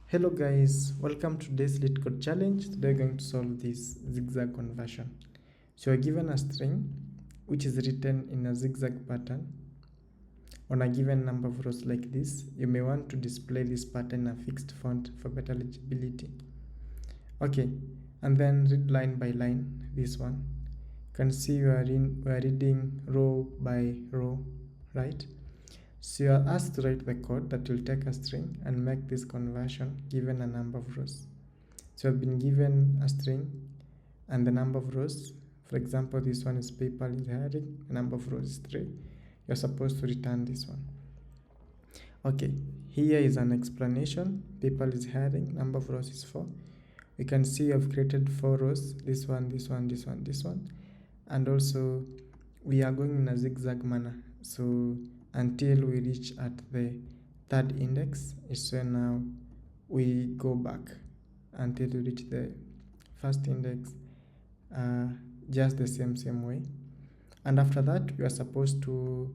Hello guys, welcome to today's Lit Code Challenge. Today we're going to solve this ZigZag conversion. So you're given a string which is written in a zigzag pattern on a given number of rows like this. You may want to display this pattern in a fixed font for better legibility. Okay, and then read line by line this one. You can see we are reading row by row, right? So you are asked to write the code that will take a string and make this conversion given a number of rows. So you have been given a string and the number of rows. For example, this one is PayPal is hiring, the number of rows is 3. You're supposed to return this one. Okay, here is an explanation. PayPal is hiring, number of rows is 4. We can see you have created 4 rows, this one, this one, this one, this one. And also we are going in a zigzag manner. So until we reach at the third index, is when now we go back until we reach the first index, just the same way. And after that, we are supposed to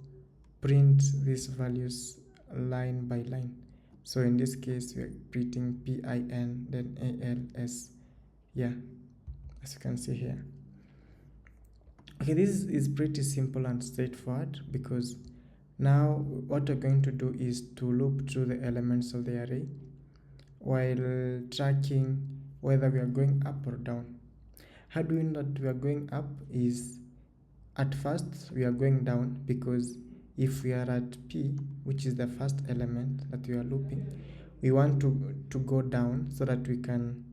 print these values line by line. So in this case, we are printing PIN, then ALS, yeah, as you can see here. Okay, this is pretty simple and straightforward because now what we're going to do is to loop through the elements of the array while tracking whether we are going up or down. How do we know that we are going up is at first we are going down because if we are at P, which is the first element that we are looping, we want to go down so that we can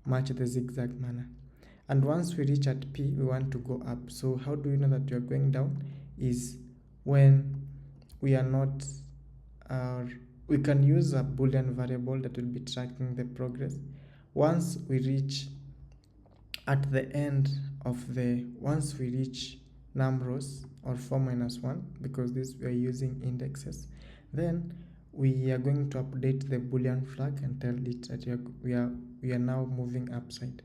match the zigzag manner. And once we reach at P, we want to go up. So how do we know that we are going down is when we are not, we can use a boolean variable that will be tracking the progress. Once we reach at the end of once we reach num rows or 4 minus 1, because this we are using indexes, then we are going to update the boolean flag and tell it that we are now moving upside.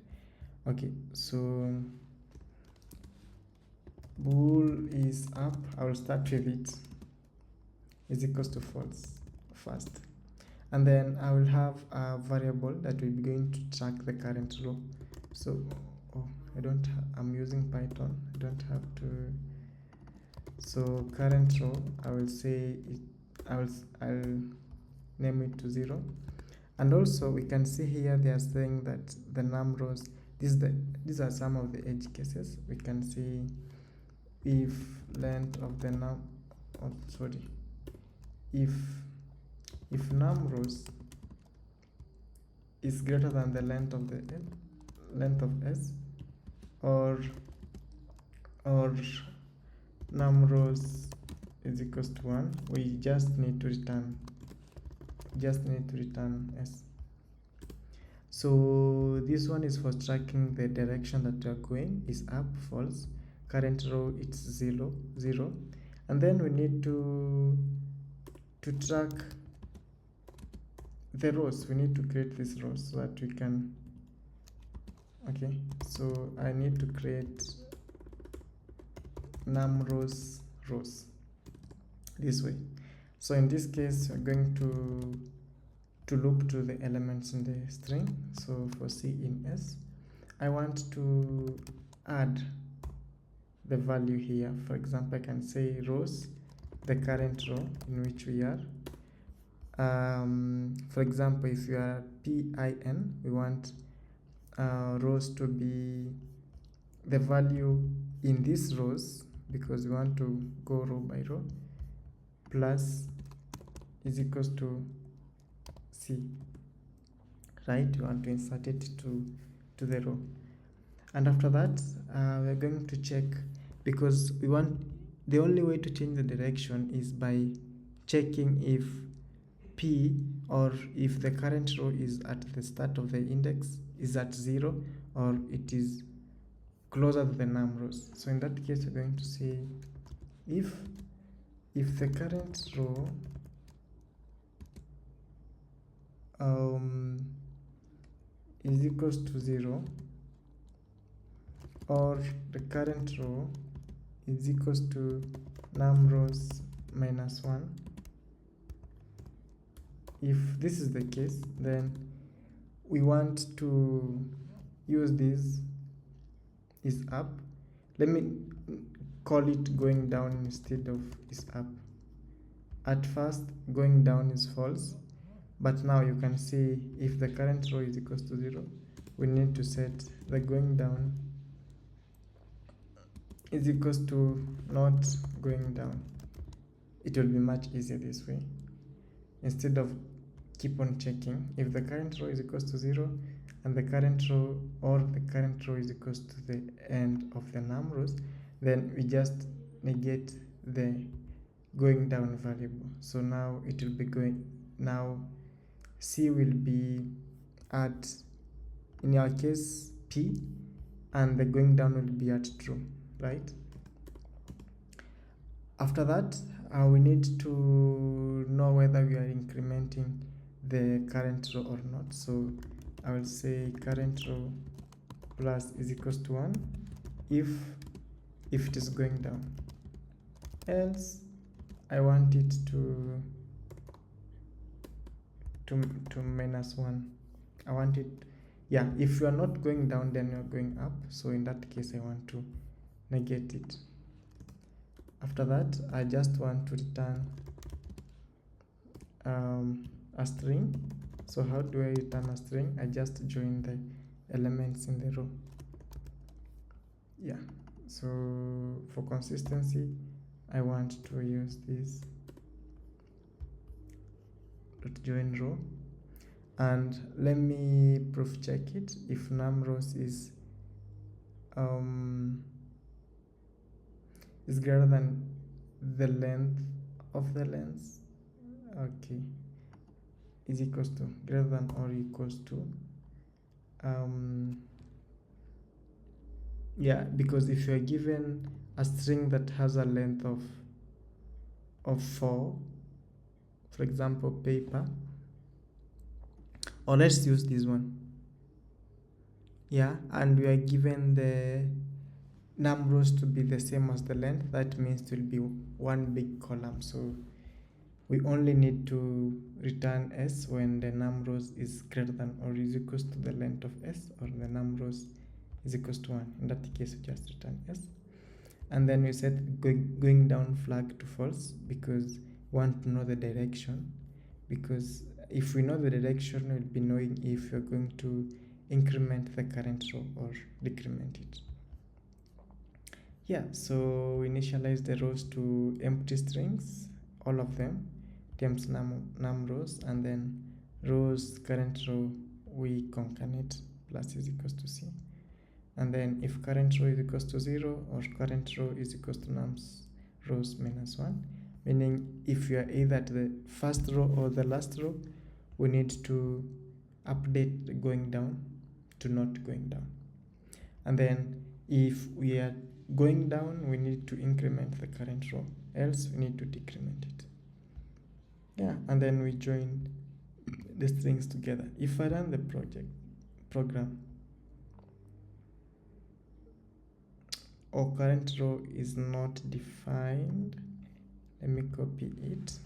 Okay, so bool is up. I will start with it is equals to false first, and then I will have a variable that will be going to track the current row. So I'm using Python, I don't have to. So current row, I will say I'll name it to 0. And also we can see here they are saying that the num rows, these are some of the edge cases. We can see if length of the if num rows is greater than the length of s, or num rows is equals to 1, we just need to return s. So this one is for tracking the direction that we are going, is up, false. Current row it's 0. And then we need to track the rows. We need to create these rows so that we can, okay, so I need to create num rows this way. So in this case we're going to loop to the elements in the string. So for C in S, I want to add the value here. For example, I can say rows, the current row in which we are. For example, if you are PIN, we want rows to be the value in these rows, because we want to go row by row, plus is equals to C, right? We want to insert it to the row. And after that we're going to check, because we want, the only way to change the direction is by checking if P, or if the current row is at the start of the index is at 0 or it is closer to the num rows. So in that case we're going to say if the current row is equals to 0, or the current row is equals to num rows minus 1. If this is the case, then we want to use this is up. Let me call it going down instead of is up. At first going down is false, but now you can see if the current row is equals to 0, we need to set the going down is equals to not going down. It will be much easier this way. Instead of keep on checking, if the current row is equals to 0 and the current row is equals to the end of the num rows, then we just negate the going down variable. So now it will be now C will be at, in our case, P, and the going down will be at true, right? After that, we need to know whether we are incrementing the current row or not. So I will say current row plus is equals to 1 if it is going down. Else I want it to minus 1. I want it, yeah, if you are not going down, then you are going up. So in that case, I want to negate it. After that, I just want to return a string. So how do I return a string? I just join the elements in the row. Yeah, so for consistency, I want to use this join row, and let me proof check it. If num rows is greater than the length of the lens, okay, is equals to greater than or equals to yeah, because if you are given a string that has a length of 4, for example paper, or let's use this one, yeah, and we are given the num rows to be the same as the length, that means it will be one big column. So we only need to return S when the num rows is greater than or is equals to the length of S, or the num rows is equals to 1. In that case, we just return S. And then we set going down flag to false, because we want to know the direction. Because if we know the direction, we'll be knowing if we're going to increment the current row or decrement it. Yeah, so we initialize the rows to empty strings, all of them, times num rows, and then rows current row we concatenate plus is equals to C. And then if current row is equals to 0 or current row is equals to num rows minus 1, meaning if you are either at the first row or the last row, we need to update the going down to not going down. And then if we are going down, we need to increment the current row, else we need to decrement it. Yeah, and then we join the strings together. If I run the program, or current row is not defined, let me copy it.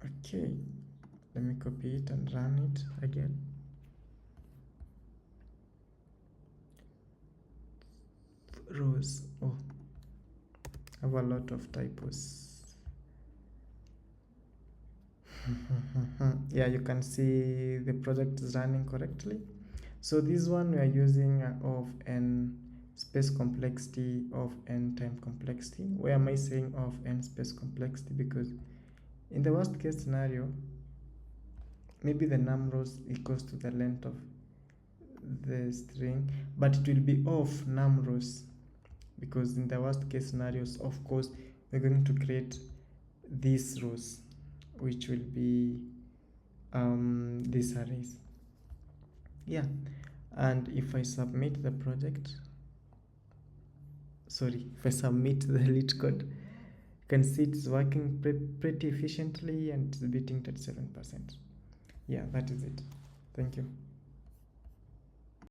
Okay, let me copy it and run it again. Rows, oh, I have a lot of typos. Yeah, you can see the project is running correctly. So this one we are using of n space complexity of n time complexity. Why am I saying of n space complexity? Because in the worst case scenario, maybe the num rows equals to the length of the string, but it will be of num rows, because in the worst case scenarios, of course, we're going to create these rows, which will be these arrays. Yeah, and if I submit the project, if I submit the lit code, you can see it's working pretty efficiently and it's beating 37%. Yeah, that is it. Thank you.